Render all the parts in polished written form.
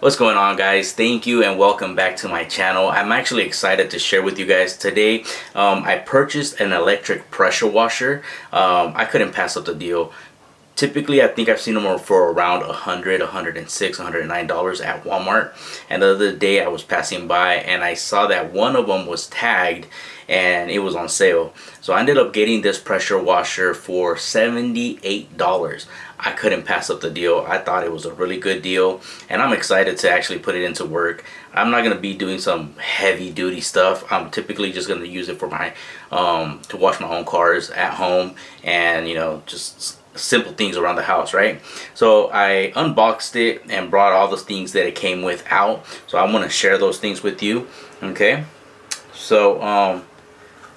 What's going on, guys? Thank you and welcome back to my channel. I'm actually excited to share with you guys today. I purchased an electric pressure washer. I couldn't pass up the deal. Typically, I think I've seen them for around $100, $106, $109 at Walmart. And the other day I was passing by and I saw that one of them was tagged and it was on sale. So I ended up getting this pressure washer for $78. I couldn't pass up the deal. I thought it was a really good deal and I'm excited to actually put it into work. I'm not going to be doing some heavy duty stuff. I'm typically just going to use it for my to wash my own cars at home and, you know, just simple things around the house, right? So I unboxed it and brought all the things that it came with out. So I want to share those things with you. Okay, so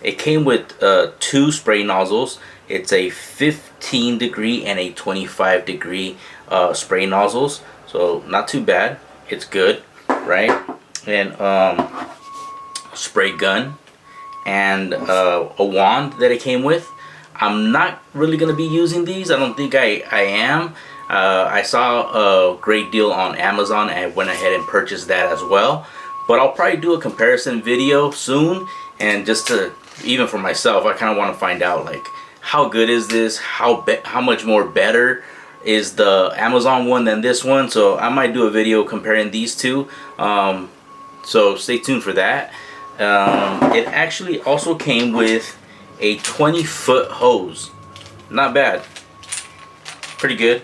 it came with 2 spray nozzles. It's a 15 degree and a 25 degree spray nozzles, so not too bad. It's good, right? And spray gun and a wand that it came with. I'm not really going to be using these. I don't think I am. I saw a great deal on Amazon and I went ahead and purchased that as well. But I'll probably do a comparison video soon. And just to, even for myself, I kind of want to find out like how good is this? How much more better is the Amazon one than this one? So I might do a video comparing these two. So stay tuned for that. It actually also came with a 20-foot hose, not bad, pretty good,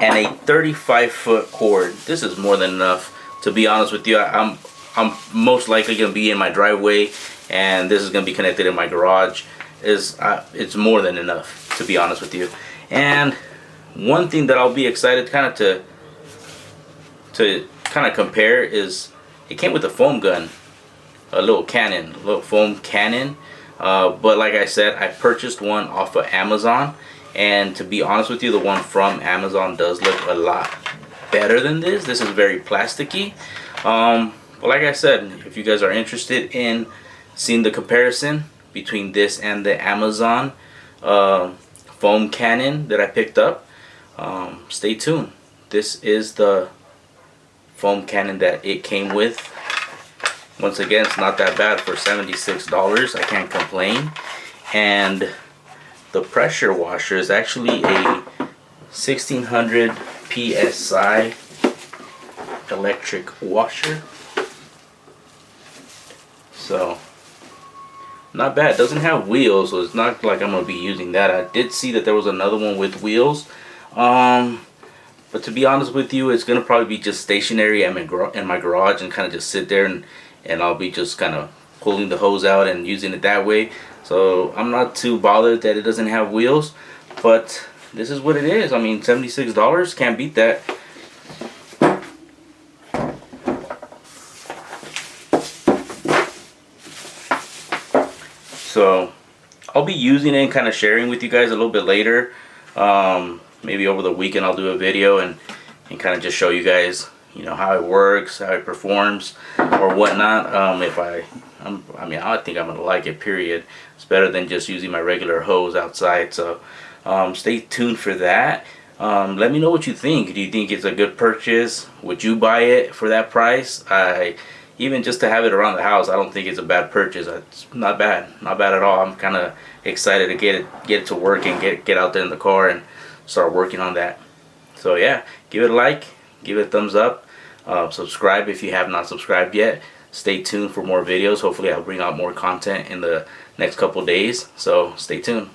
and a 35-foot cord. This is more than enough, to be honest with you. I'm most likely gonna be in my driveway, and this is gonna be connected in my garage. It's more than enough, to be honest with you. And one thing that I'll be excited to kind of compare is it came with a foam gun, a little foam cannon. But like I said, I purchased one off of Amazon, and to be honest with you, the one from Amazon does look a lot better than this. This is very plasticky. But like I said, if you guys are interested in seeing the comparison between this and the Amazon foam cannon that I picked up, stay tuned. This is the foam cannon that it came with. Once again, it's not that bad for $76. I can't complain. And the pressure washer is actually a 1600 PSI electric washer. So not bad. It doesn't have wheels, so it's not like I'm gonna be using that. I did see that there was another one with wheels. But to be honest with you, it's gonna probably be just stationary in my garage and kind of just sit there and I'll be just kind of pulling the hose out and using it that way. So I'm not too bothered that it doesn't have wheels, but this is what it is. I mean, $76, can't beat that. So I'll be using it and kind of sharing with you guys a little bit later. Maybe over the weekend I'll do a video and kind of just show you guys, you know, how it works, how it performs, or whatnot. If I I mean, I think I'm gonna like it, period. It's better than just using my regular hose outside. So stay tuned for that. Let me know what you think. Do you think it's a good purchase? Would you buy it for that price? Even just to have it around the house, I don't think it's a bad purchase. It's not bad, not bad at all. I'm kind of excited to get it to work and get out there in the car and start working on that. So yeah, give it a like, give it a thumbs up, subscribe if you have not subscribed yet. Stay tuned for more videos. Hopefully I'll bring out more content in the next couple days. So stay tuned.